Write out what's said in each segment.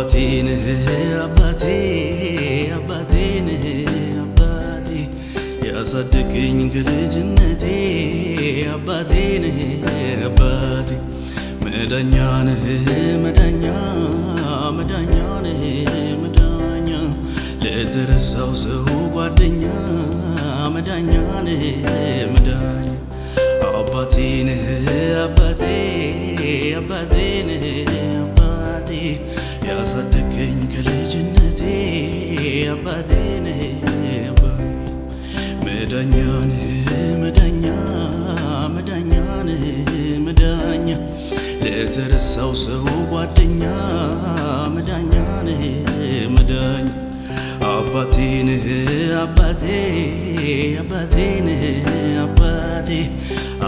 አባቴን አባቴ አባቴን አባቴ ያሳደገኝ ከልጅነቴ አባቴን አባቴ መዳኛን መዳኛ መዳኛን መዳኛ ለተረሳው ሰው ጓደኛ መዳኛን መዳኛ አባቴን አባቴ አባቴን አባቴ ያሳደገኝ ከልጅነቴ አባቴን መዳኛን መዳኛ መዳኛን መዳኛ ለተረሳው ሰው ጓደኛ መዳኛን መዳኛ አባቴን አባቴ አባቴን አባቴ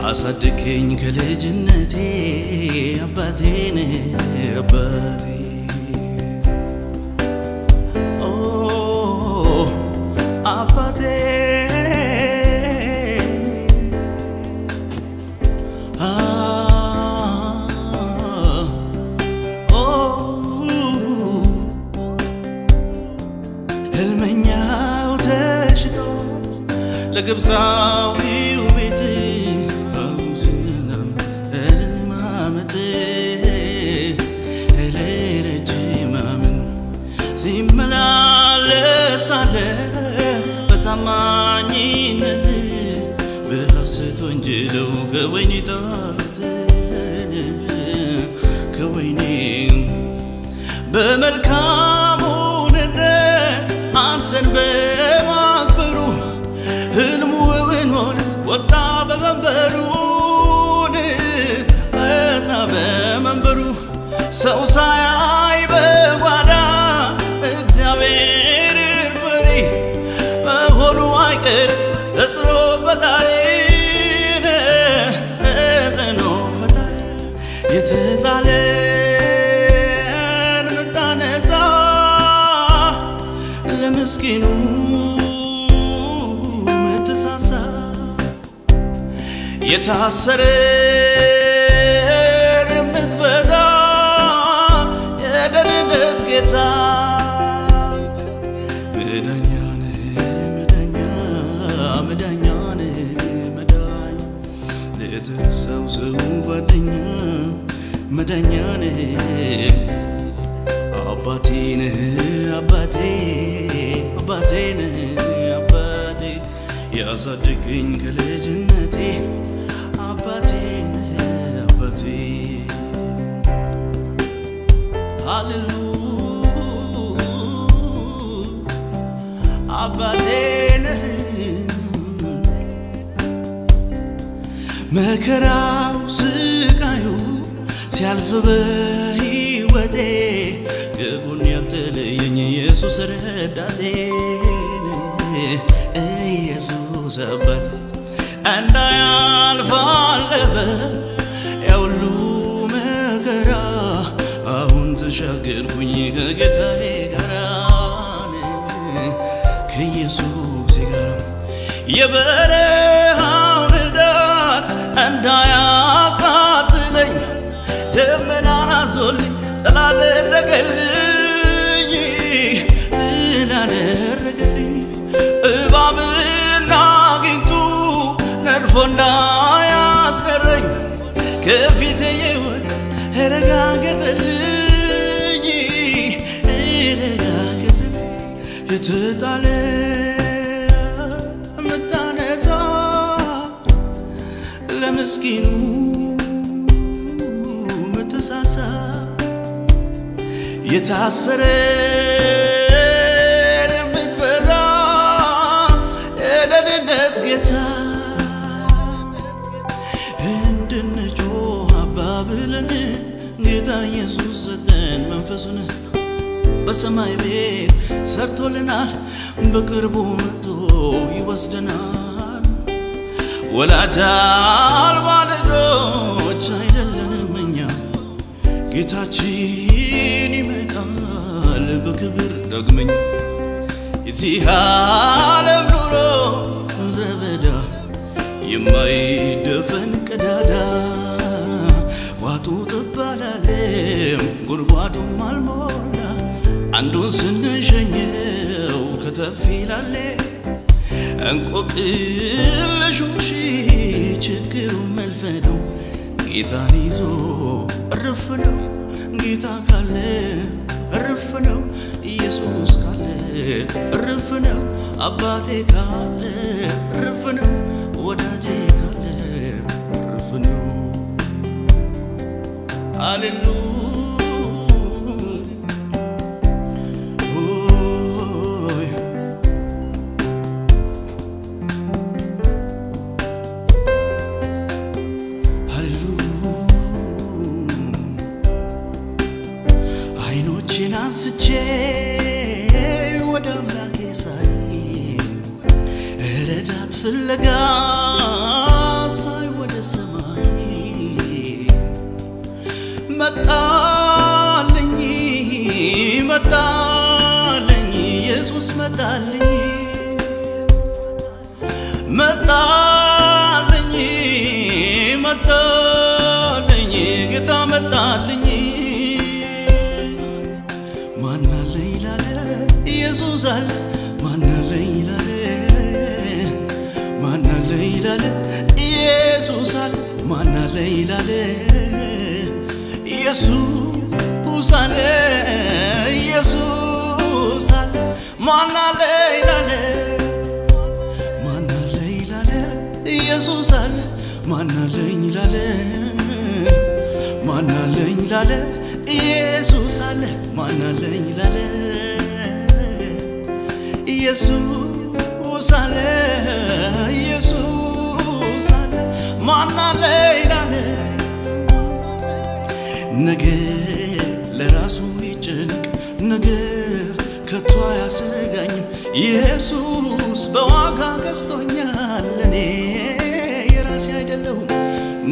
አሳደገኝ ከልጅነቴ አባቴን አባቴ ኦ አባቴ ህልመኛው ተሽቶ ለግብፃዊው ቤት አውዝናም እርማመት ለረጅማምን ሲመላለሳለ በታማኝነት በሐሰት ወንጀለው ከወይኒ ጣት ከወይኒ በመልካሙ አንተን በማክበሩ ህልሙ እውን ሆነ ወጣ በመንበሩ ወጣ በመንበሩ ሰው ሳያይ በጓዳ እግዚአብሔር ፈሪ መሆኑ አይቀር ተጽኖ ፈጣሪ ተጽኖ ፈጣሪ የተጣለ ለምስኪኑ መተሳሳ የታሰረ የምትፈታ የደህንነት ጌታ መዳኛን መዳኛ መዳኛን መዳኛ ለተረሳው ሰው ጓደኛ መዳኛን አባቴን አባቴ አባቴን አባቴ ያሳደገኝ ከልጅነቴ አባቴን አባቴ ሃሌሉያ አባቴን መከራው ስቃዩ ሲያልፍ በሕይወቴ ከጎን ያልተለየኝ ኢየሱስ ረዳቴ ኢየሱስ አባቴ እንዳያልፍ አለፈ ያውሉ መከራ አሁን ተሻገርኩኝ ከጌታዬ ጋር ከኢየሱስ ጋር የበረሃው ንዳድ እንዳያቃጥለኝ ደመናን አዞልኝ ጥላ አደረገልኝ እባብና ጊንጡ ነድፎ እንዳያስቀረኝ ከፊቴ የወጣ ረጋገጠልኝ የተጣለ የምታነሳ ለምስኪኑ መተሳሳ የታሰረ የምትፈታ የደህንነት ጌታ እንድንጮህ አባብለን ጌታ ኢየሱስ ሰጠን መንፈሱን በሰማይ ቤት ሰርቶልናል በቅርቡ መጥቶ ይወስደናል ወላጅ አልባ ልጆች አይደለንም እኛ ጌታችን ይመጣል በክብር ዳግመኛ የዚህ ዓለም ኑሮ ምድረ በዳ የማይደፈን ቀዳዳ ዋጡ ተባላለም ጉድጓዱም አልሞላ አንዱን ስንሸኘው ከተፍ ይላል እንቆቅልሹ ችግሩ መልፈነው ጌታን ይዞ እርፍ ነው ጌታ ካለ እርፍ ነው ኢየሱስ ካለ እርፍ ነው አባቴ ካለ እርፍ ነው ወዳጄ ካለ እርፍ ነው ሃሌሉያ አንስቼ ወደ አምላኬ ሳይ ረዳት ፍለጋ ሳይ ወደ ሰማይ መጣልኝ ኢየሱስ መጣልኝ ጌታ መጣልኝ ኢየሱስ አለ ማናለ ይላል ኢየሱስ አለ ማናለ ይላል ኢየሱስ አለ ማናለ ይላል ኢየሱስ አለ ማናለ ይላል ኢየሱስ አለ ማናለ ይላል ኢየሱስ አለ ማናለ ይላል ነገር ለራሱ ይጨንቅ ነገር ከቶ ያሰጋኝ ኢየሱስ በዋጋ ገዝቶኛል እኔ የራሴ አይደለሁም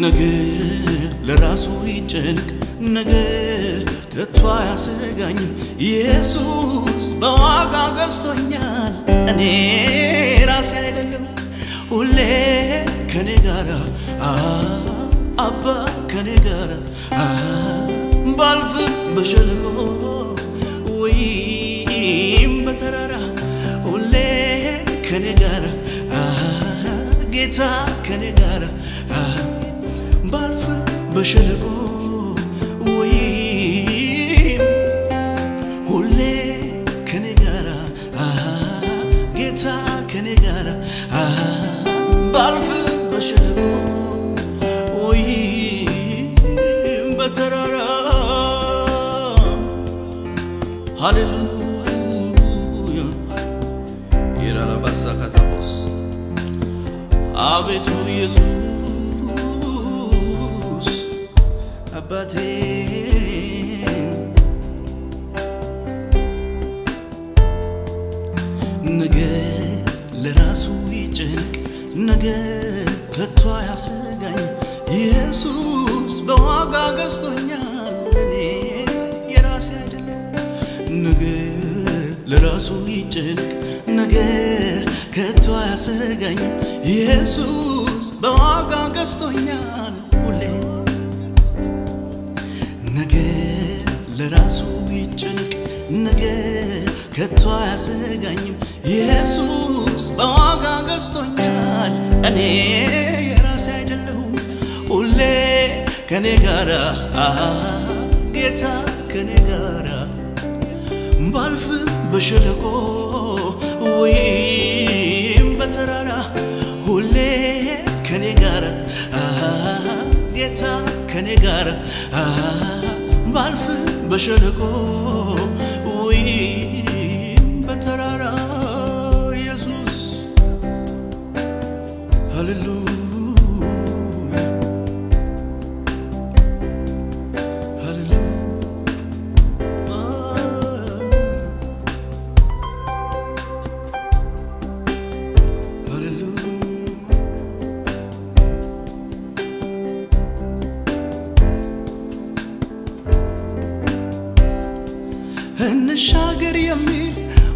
ነገር ለራሱ ይጨንቅ ነገር ከቶ ያሰጋኝ ኢየሱስ በዋጋ ገዝቶኛል እኔ ራሴ አይደለሁም ሁሌ ከኔ ጋራ አባ ከኔ ጋራ ባልፍ በሸለቆ ወይም በተራራ ሁሌ ከኔ ጋራ ጌታ ከኔ ጋራ ባልፍ በሸለቆ ወይም ሁሌ ከኔ ጋራ ጌታ ከኔ ጋራ ባልፍ በሸለቆ ወይም በተራራ ሃሌሉያ ይራራባሳካታቦስ አቤቱ ኢየሱስ አባቴ ነገር ለራሱ ይጨንቅ ነገር ከቶ ያሰጋኝ ኢየሱስ በዋጋ ገዝቶኛል እኔ የራሴ አይደለም ነገር ለራሱ ይጨንቅ ነገር ከቶ ያሰጋኝ ኢየሱስ በዋጋ ገዝቶኛል ሁሌ ነገር ለራሱ ይጨንቅ ነገር ከቶ ያሰጋኝ ኢየሱስ በዋጋ ገዝቶኛል እኔ የራሴ አይደለሁም ሁሌ ከኔ ጋራ ጌታ ከኔ ጋራ ባልፍ በሸለቆ ወይም በተራራ ሁሌ ከኔ ጋራ ጌታ ከኔ ጋራ ባልፍ በሸለቆ ወይም በተራራ ኢየሱስ ሃሌሉያ እንሻገር የሚል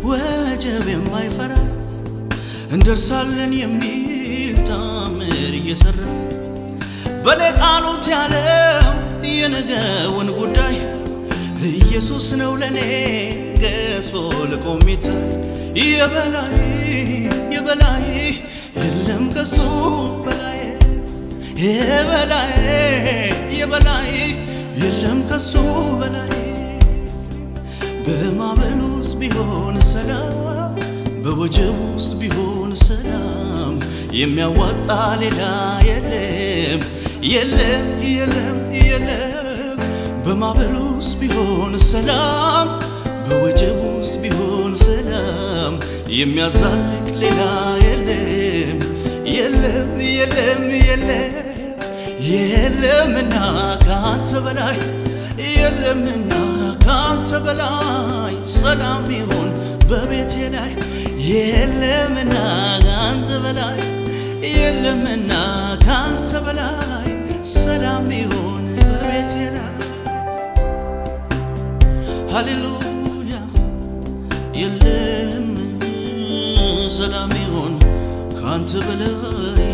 ወጀብ የማይፈራ እንደርሳለን የሚል ታምር እየሰራ በኔ ጣሉት ያለው የነገውን ጉዳይ ኢየሱስ ነው ለኔ ተስፎልቆ የሚታይ የበላይ የለም ከሱ በላይ የበላይ የለም ከሱ በላይ በማዕበል ውስጥ ቢሆን ሰላም በወጀብ ውስጥ ቢሆን ሰላም የሚያዋጣ ሌላ የለም በማዕበል ውስጥ ቢሆን ሰላም በወጀብ ውስጥ ቢሆን ሰላም የሚያዛልቅ ሌላ የለምና ካንተ በላይ የለምና ካንተ በላይ ሰላም ይሁን በቤቴ ላይ የለምና ካንተ በላይ የለምና ካንተ በላይ ሰላም ይሁን በቤቴ ላይ ሃሌሉያ የለም ሰላም ይሁን ካንተ በላይ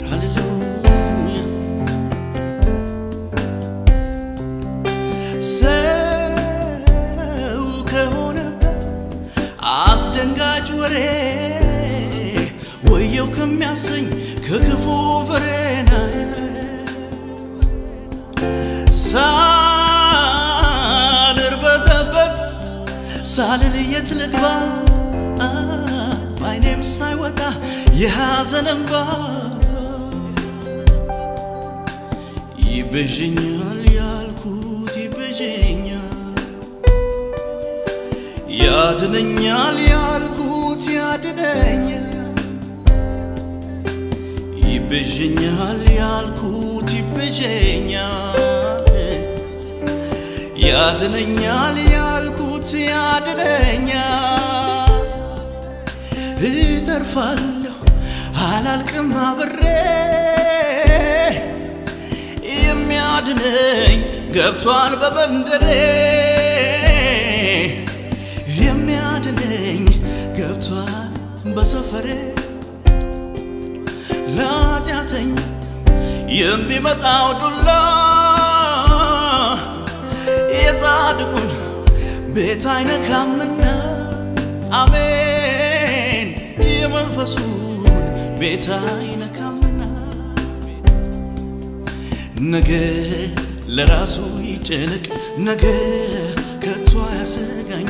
ሃሌሉያ ሰው ከሆነበት አስደንጋጭ ወሬ ወየው ከሚያሰኝ ከክፉ ፍሬና ሳልርበተበት ሳልልየት ልግባ ባይኔም ሳይወጣ የሐዘን እንባ ይበጀኛል ያልኩት ይበጀኛል ያድነኛል ያልኩት ያድነኛል ይበጀኛል ያልኩት ይበጀኛል ያድነኛል ያልኩት ያድነኛል እተርፋለሁ አላልቅም አብሬ የሚያድነኝ ገብቷል በመንደሬ የሚያድነኝ ገብቷል በሰፈሬ ላጢያተኛ የሚመጣው ዱላ የጻድቁን ቤት አይነካምና አሜን የመንፈሱን ቤት አይነካምና ነገ ለራሱ ይጨነቅ ነገ ከቶ ያሰጋኝ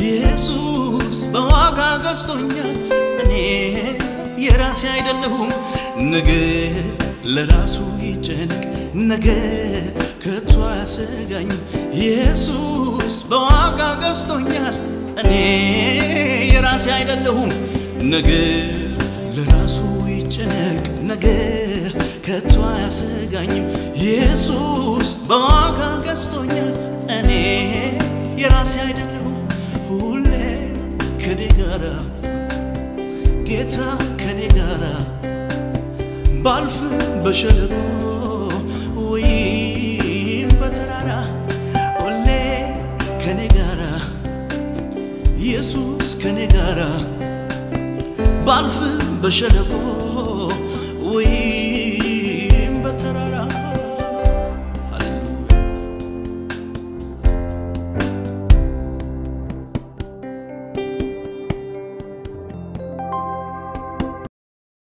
ኢየሱስ በዋጋ ገዝቶኛል እኔ የራሴ አይደለሁም ነገ ለራሱ ይጨነቅ ነገ ከቶ ያሰጋኝ ኢየሱስ በዋጋ ገዝቶኛል እኔ የራሴ አይደለሁም ነገ ለራሱ ይጨነቅ ነገ ከቶ ያሰጋኝ ኢየሱስ በዋጋ ገዝቶኛል እኔ የራሴ አይደለሁም ሁሌ ከኔ ጋራ ጌታ ከኔ ጋራ ባልፍ በሸለቆ ወይም በተራራ ሁሌ ከኔ ጋራ ኢየሱስ ከኔ ጋራ ባልፍ በሸለቆ ወይ